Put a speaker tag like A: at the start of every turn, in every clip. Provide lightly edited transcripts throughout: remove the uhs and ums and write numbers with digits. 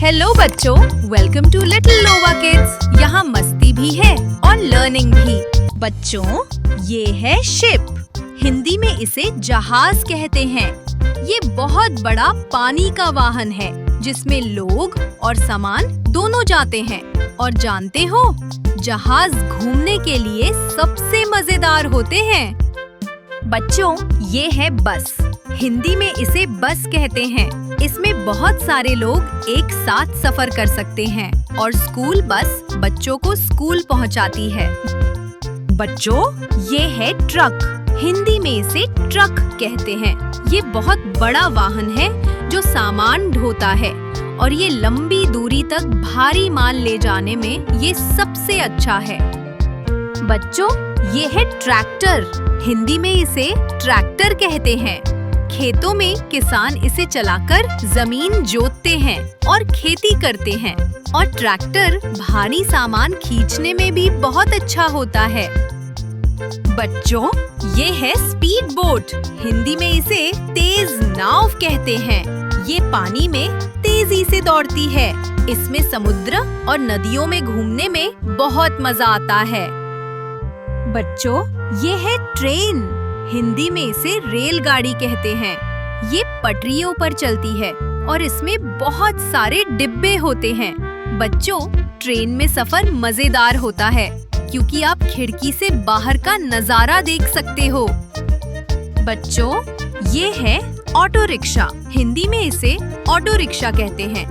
A: Hello बच्चों, welcome to little Nova kids. यहाँ मस्ती भी है और लर्निंग भी। बच्चों, ये है शिप। हिंदी में इसे जहाज कहते हैं। ये बहुत बड़ा पानी का वाहन है जिसमें लोग और सामान दोनों जाते हैं। और जानते हो, जहाज घूमने के लिए सबसे मजेदार होते हैं। बच्चों, ये है बस। हिंदी में इसे बस कहते हैं। इसमें बहुत सारे लोग एक साथ सफर कर सकते हैं और स्कूल बस बच्चों को स्कूल पहुंचाती है। बच्चों, ये है ट्रक। हिंदी में इसे ट्रक कहते हैं। ये बहुत बड़ा वाहन है जो सामान ढोता है और ये लंबी दूरी तक भारी माल ले जाने में ये सबसे अच्छा है। बच्चों, ये है ट्रैक्टर। हिंदी में इसे ट्रैक्टर कहते हैं। खेतों में किसान इसे चलाकर जमीन जोतते हैं और खेती करते हैं। और ट्रैक्टर भारी सामान खींचने में भी बहुत अच्छा होता है। बच्चों, ये है स्पीड बोट। हिंदी में इसे तेज नाव कहते हैं। ये पानी में तेजी से दौड़ती है। इसमें समुद्र और नदियों में घूमने में बहुत मजा आता है। बच्चों, ये है ट्रेन। हिंदी में इसे रेलगाड़ी कहते हैं। ये पटरियों पर चलती है और इसमें बहुत सारे डिब्बे होते हैं। बच्चों, ट्रेन में सफर मजेदार होता है क्योंकि आप खिड़की से बाहर का नजारा देख सकते हो। बच्चों, ये है ऑटो रिक्शा। हिंदी में इसे ऑटो रिक्शा कहते हैं।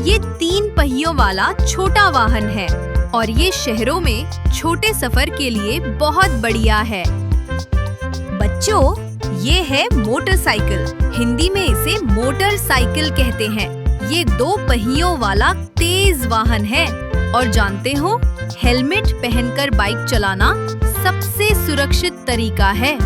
A: ये 3 पहियों वाला छोटा वाहन है और ये शहरों में छोटे सफर के लिए बहुत बढ़िया है। बच्चों, ये है मोटरसाइकिल। हिंदी में इसे मोटरसाइकिल कहते हैं। ये 2 पहियों वाला तेज वाहन है और जानते हो, हेलमेट पहनकर बाइक चलाना सबसे सुरक्षित तरीका है।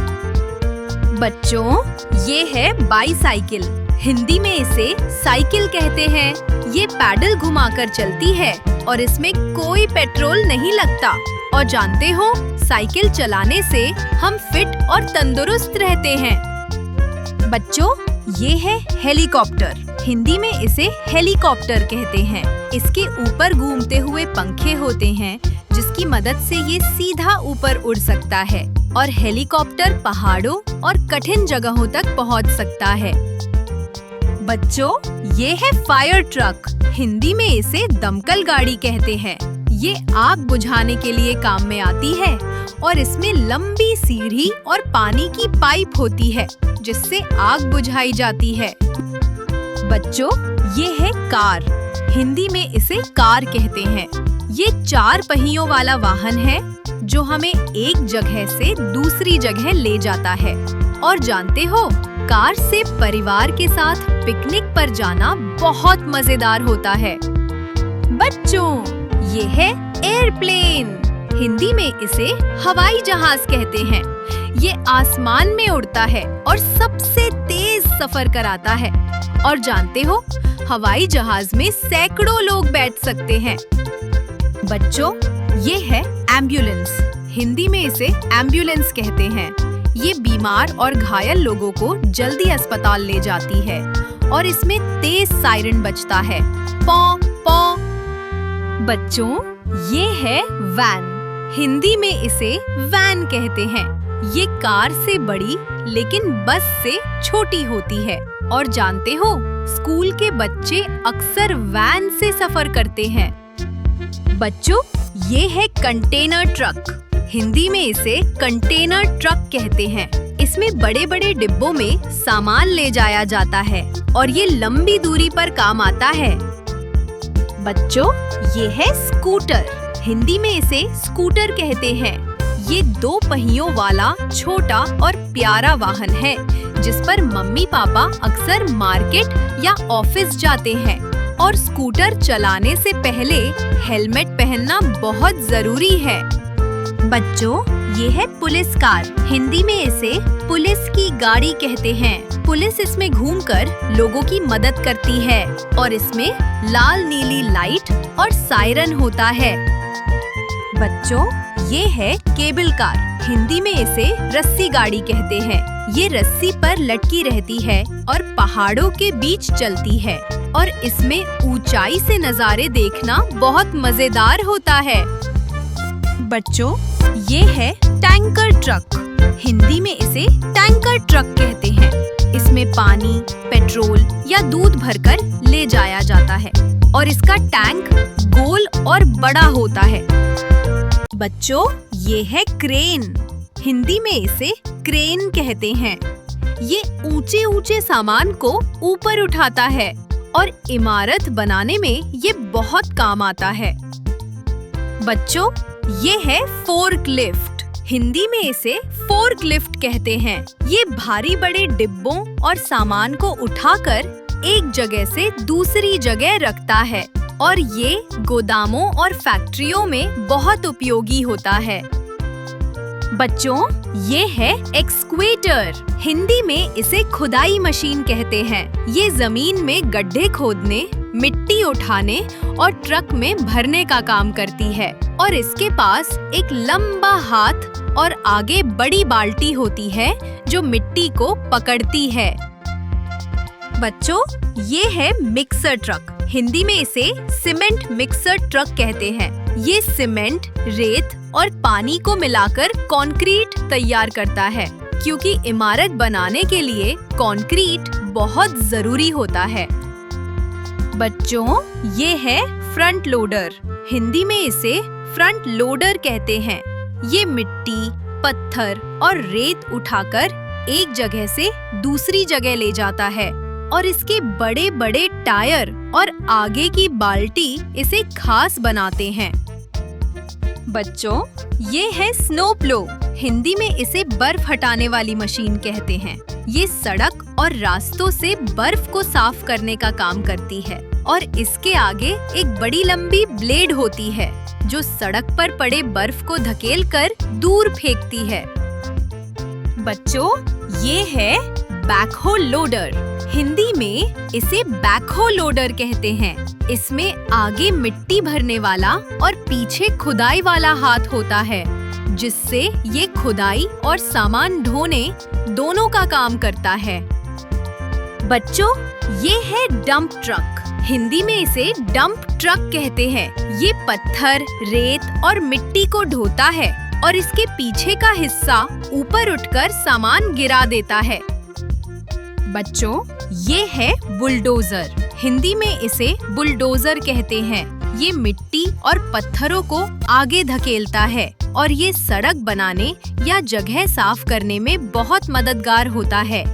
A: बच्चों, ये है बाईसाइकिल। हिंदी में इसे साइकिल कहते हैं। ये पैडल घुमाकर चलती है और इसमें कोई पेट्रोल नहीं लगता। और जानते हो, साइकिल चलाने से हम फिट और तंदुरुस्त रहते हैं। बच्चों, ये है हेलीकॉप्टर। हिंदी में इसे हेलीकॉप्टर कहते हैं। इसके ऊपर घूमते हुए पंखे होते हैं जिसकी मदद से ये सीधा ऊपर उड़ सकता है और हेलीकॉप्टर पहाड़ों और कठिन जगहों तक पहुंच सकता है। बच्चों, ये है फायर ट्रक। हिंदी में इसे दमकल गाड़ी कहते हैं। ये आग बुझाने के लिए काम में आती है और इसमें लंबी सीढ़ी और पानी की पाइप होती है जिससे आग बुझाई जाती है। बच्चों, ये है कार। हिंदी में इसे कार कहते हैं। ये 4 पहियों वाला वाहन है जो हमें एक जगह से दूसरी जगह ले जाता है। और जानते हो, कार से परिवार के साथ पिकनिक पर जाना बहुत मजेदार होता है। बच्चों, ये है एयरप्लेन। हिंदी में इसे हवाई जहाज कहते हैं। ये आसमान में उड़ता है और सबसे तेज सफर कराता है। और जानते हो, हवाई जहाज में सैकड़ों लोग बैठ सकते हैं। बच्चों, ये है एम्बुलेंस। हिंदी में इसे एम्बुलेंस कहते हैं। ये बीमार और घायल लोगों को जल्दी अस्पताल ले जाती है और इसमें तेज सायरन बजता है, पौ पौ। बच्चों, ये है वैन। हिंदी में इसे वैन कहते हैं। ये कार से बड़ी लेकिन बस से छोटी होती है। और जानते हो, स्कूल के बच्चे अक्सर वैन से सफर करते हैं। बच्चों, ये है कंटेनर ट्रक। हिंदी में इसे कंटेनर ट्रक कहते हैं। इसमें बड़े बड़े डिब्बों में सामान ले जाया जाता है और ये लंबी दूरी पर काम आता है। बच्चों, ये है स्कूटर। हिंदी में इसे स्कूटर कहते हैं। ये 2 पहियों वाला छोटा और प्यारा वाहन है जिस पर मम्मी पापा अक्सर मार्केट या ऑफिस जाते हैं। और स्कूटर चलाने से पहले हेलमेट पहनना बहुत जरूरी है। बच्चों, ये है पुलिस कार। हिंदी में इसे पुलिस की गाड़ी कहते हैं। पुलिस इसमें घूमकर लोगों की मदद करती है और इसमें लाल नीली लाइट और सायरन होता है। बच्चों, ये है केबल कार। हिंदी में इसे रस्सी गाड़ी कहते हैं। ये रस्सी पर लटकी रहती है और पहाड़ों के बीच चलती है। और इसमें ऊंचाई से नजारे देखना बहुत मजेदार होता है। बच्चों, ये है टैंकर ट्रक। हिंदी में इसे टैंकर ट्रक कहते हैं। इसमें पानी, पेट्रोल या दूध भरकर ले जाया जाता है और इसका टैंक गोल और बड़ा होता है। बच्चों, ये है क्रेन। हिंदी में इसे क्रेन कहते हैं। ये ऊंचे ऊंचे सामान को ऊपर उठाता है और इमारत बनाने में ये बहुत काम आता है। बच्चों, ये है फोर्कलिफ्ट। हिंदी में इसे फोर्कलिफ्ट कहते हैं। ये भारी बड़े डिब्बों और सामान को उठाकर एक जगह से दूसरी जगह रखता है और ये गोदामों और फैक्ट्रियों में बहुत उपयोगी होता है। बच्चों, ये है एक्सक्वेटर। हिंदी में इसे खुदाई मशीन कहते हैं। ये जमीन में गड्ढे खोदने, मिट्टी उठाने और ट्रक में भरने का काम करती है और इसके पास एक लंबा हाथ और आगे बड़ी बाल्टी होती है जो मिट्टी को पकड़ती है। बच्चों, ये है मिक्सर ट्रक। हिंदी में इसे सीमेंट मिक्सर ट्रक कहते हैं। ये सीमेंट, रेत और पानी को मिलाकर कंक्रीट तैयार करता है, क्योंकि इमारत बनाने के लिए कंक्रीट बहुत जरूरी होता है। बच्चों, ये है फ्रंट लोडर। हिंदी में इसे फ्रंट लोडर कहते हैं। ये मिट्टी, पत्थर और रेत उठाकर एक जगह से दूसरी जगह ले जाता है और इसके बड़े बड़े टायर और आगे की बाल्टी इसे खास बनाते हैं। बच्चों, ये है स्नो प्लो। हिंदी में इसे बर्फ हटाने वाली मशीन कहते हैं। ये सड़क और रास्तों से बर्फ को साफ करने का काम करती है और इसके आगे एक बड़ी लंबी ब्लेड होती है जो सड़क पर पड़े बर्फ को धकेलकर दूर फेंकती है। बच्चों, ये है बैकहो लोडर। हिंदी में इसे बैकहो लोडर कहते हैं। इसमें आगे मिट्टी भरने वाला और पीछे खुदाई वाला हाथ होता है, जिससे ये खुदाई और सामान ढोने दोनों का काम करता है। बच्चों, ये है डंप ट्रक। हिंदी में इसे डंप ट्रक कहते हैं। ये पत्थर, रेत और मिट्टी को ढोता है और इसके पीछे का हिस्सा ऊपर उठकर सामान गिरा देता है। बच्चों, ये है बुलडोजर। हिंदी में इसे बुलडोजर कहते हैं। ये मिट्टी और पत्थरों को आगे धकेलता है और ये सड़क बनाने या जगह साफ करने में बहुत मददगार होता है।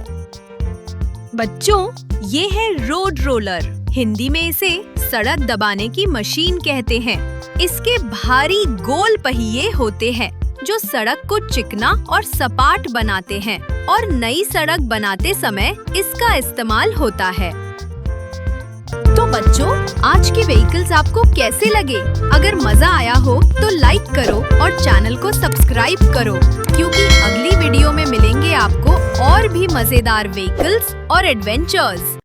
A: बच्चों, ये है रोड रोलर। हिंदी में इसे सड़क दबाने की मशीन कहते हैं। इसके भारी गोल पहिए होते हैं जो सड़क को चिकना और सपाट बनाते हैं और नई सड़क बनाते समय इसका इस्तेमाल होता है। तो बच्चों, आज के व्हीकल्स आपको कैसे लगे? अगर मजा आया हो तो लाइक करो और चैनल को सब्सक्राइब करो, क्योंकि अगली वीडियो में मिलेंगे आपको और भी मजेदार व्हीकल्स और एडवेंचर्स।